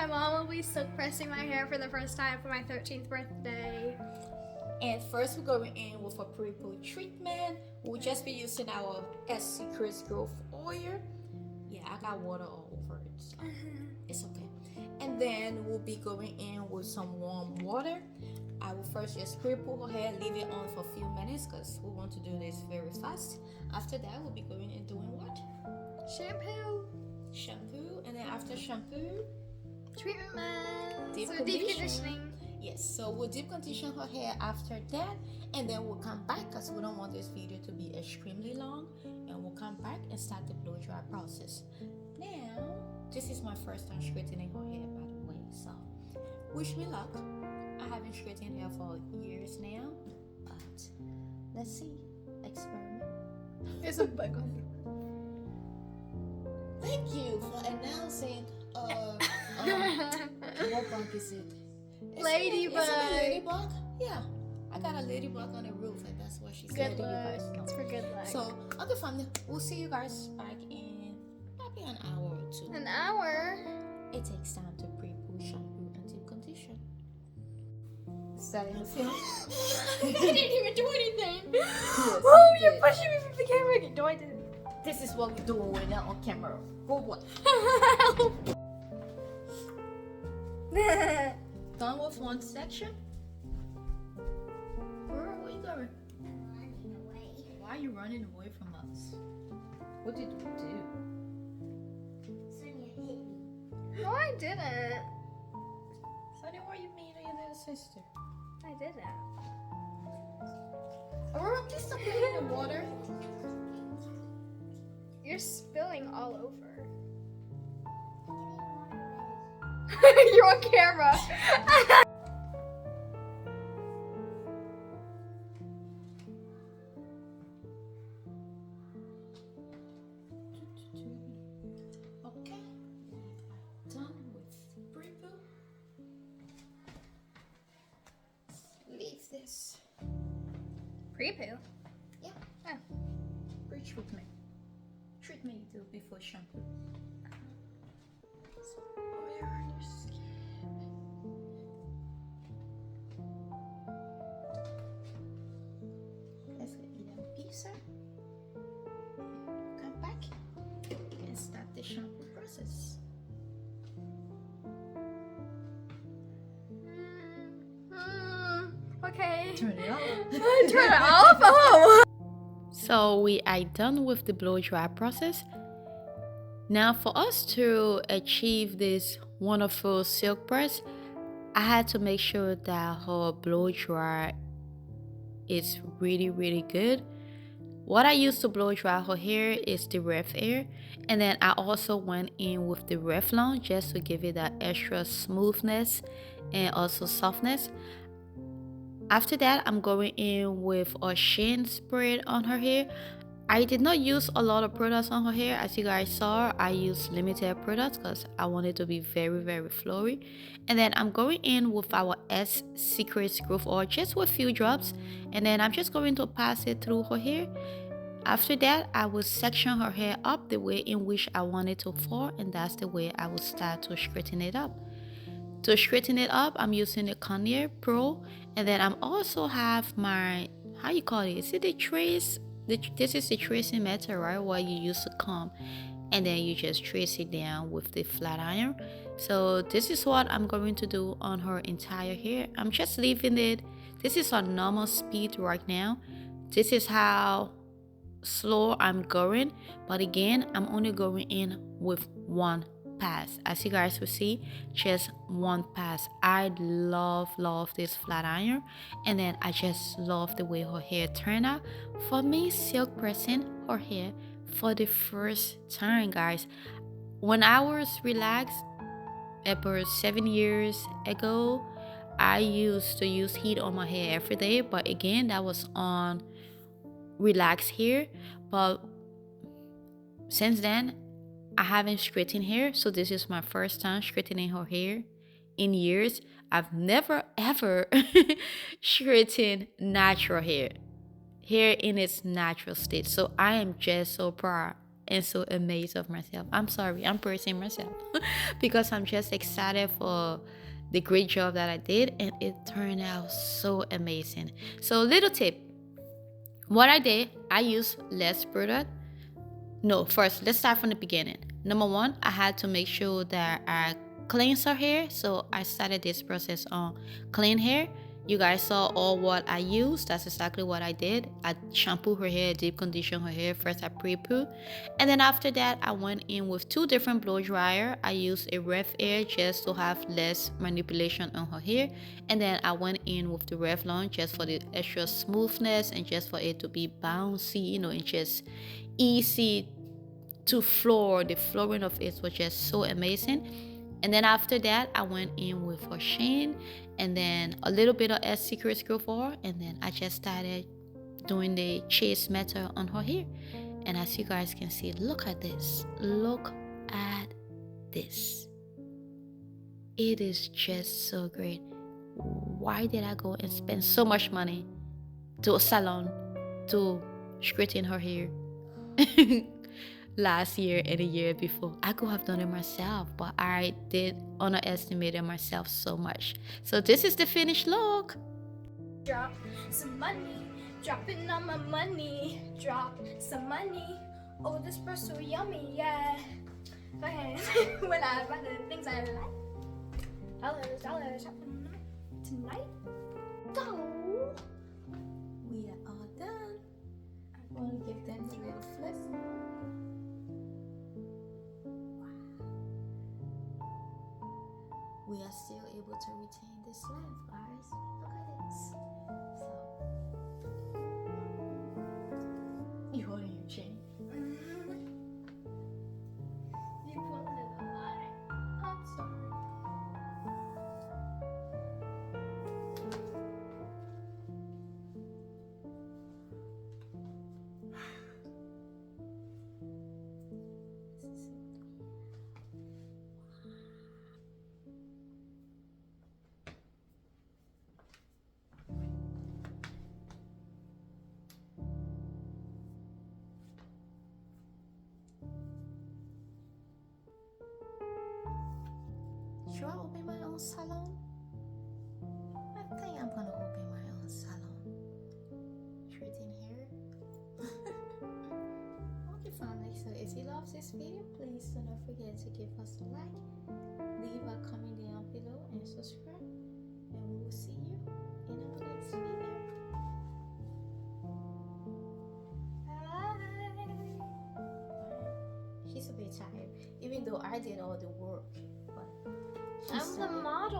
my mom will be silk pressing my hair for the first time for my 13th birthday. And first we're going in with a pre-poo treatment. We'll just be using our Secrets Growth Oil. Yeah, I got water all over it, so it's okay. And then we'll be going in with some warm water. I will first just pre-poo her hair, leave it on for a few minutes because we want to do this very fast. After that, we'll be going and doing what? Shampoo, and then after shampoo, treatment. Deep conditioning. Yes, so we'll deep condition her hair after that, and then we'll come back because we don't want this video to be extremely long, and we'll come back and start the blow dry process. Now, this is my first time straightening her hair, by the way, so wish me luck. I haven't straightened hair for years now, but let's see. Experiment. There's a bug on you. Thank you for announcing. What bug is it? Ladybug. Is it a ladybug? Yeah. I got a ladybug on the roof, and that's what she said. Good luck. You guys know. It's for good luck. So, okay, family, we'll see you guys back in maybe an hour or two. An hour? It takes time to pre-poo, shampoo, and deep condition. Starting to film. I didn't even do anything. Yes, oh, you're pushing me from the camera. No, I didn't. This is what we do when we're not on camera. Go what? Done with one section. Where are you going? Running away. Why are you running away from us? What did we do? Sonya hit me. No, I didn't. Sonny, why are you mean to your little sister? I didn't. Aurora, please stop playing in the water. You're spilling all over. I didn't want to. You're on camera. Okay, done with pre-poo. Leave this. Pre-poo. Yeah. Oh. Pre-treatment. Treatment you do before shampoo. So, oil on your skin. Let's get a pizza. Come back and start the shampoo process. Okay. Turn it off. Turn it off? Oh. So we are done with the blow dry process. Now for us to achieve this wonderful silk press, I had to make sure that her blow dry is really good. What I used to blow dry her hair is the Revair, and then I also went in with the Revlon just to give it that extra smoothness and also softness. After that, I'm going in with a sheen spread on her hair. I did not use a lot of products on her hair. As you guys saw, I used limited products because I wanted to be very flowy. And then I'm going in with our Secrets Growth Oil just with a few drops. And then I'm just going to pass it through her hair. After that, I will section her hair up the way in which I want it to fall. And that's the way I will start to straighten it up. To straighten it up, I'm using the Conair Pro. And then I'm also have my, how you call it? Is it the trace? This is the tracing method, right? Where you use a comb and then you just trace it down with the flat iron. So this is what I'm going to do on her entire hair. I'm just leaving it. This is on normal speed right now. This is how slow I'm going. But again, I'm only going in with one pass. As you guys will see, just one pass. I love this flat iron, and then I just love the way her hair turned out. For me, silk pressing her hair for the first time, guys, when I was relaxed about 7 years ago, I used to use heat on my hair every day, but again, that was on relaxed hair. But since then, I haven't straightened hair, so this is my first time straightening her hair in years. I've never ever straightened natural hair in its natural state. So I am just so proud and so amazed of myself. I'm sorry, I'm praising myself because I'm just excited for the great job that I did, and it turned out so amazing. So little tip, what I did, I used less product. No, first, let's start from the beginning. Number one, I had to make sure that I cleanse her hair. So I started this process on clean hair. You guys saw all what I used. That's exactly what I did. I shampoo her hair, deep condition her hair. First I pre-poo. And then after that, I went in with 2 different blow dryer. I used a Revair just to have less manipulation on her hair. And then I went in with the Revlon just for the extra smoothness and just for it to be bouncy, and just easy to floor. The flooring of it was just so amazing. And then after that, I went in with her sheen and then a little bit of S Secret Girl for her, and then I just started doing the chase method on her hair. And as you guys can see, look at this. Look at this. It is just so great. Why did I go and spend so much money to a salon to straighten her hair last year and the year before? I could have done it myself, but I did underestimate myself so much. So this is the finished look. Drop some money, dropping on my money. Drop some money. Oh, this brush so yummy, yeah. Okay, when I buy the things I like. Dollars, tonight. Go. We are all done. I'm going to give them a little flip. We are still able to retain this length, guys. Look at this. So, you holding your chin? You pulled it a lot. I'm sorry. Should I open my own salon? I think I'm gonna open my own salon. Treating hair. Okay, family. So if you love this video, please do not forget to give us a like, leave a comment down below, and subscribe. And we will see you in our next video. She's a bit tired, even though I did all the work. But I'm the model.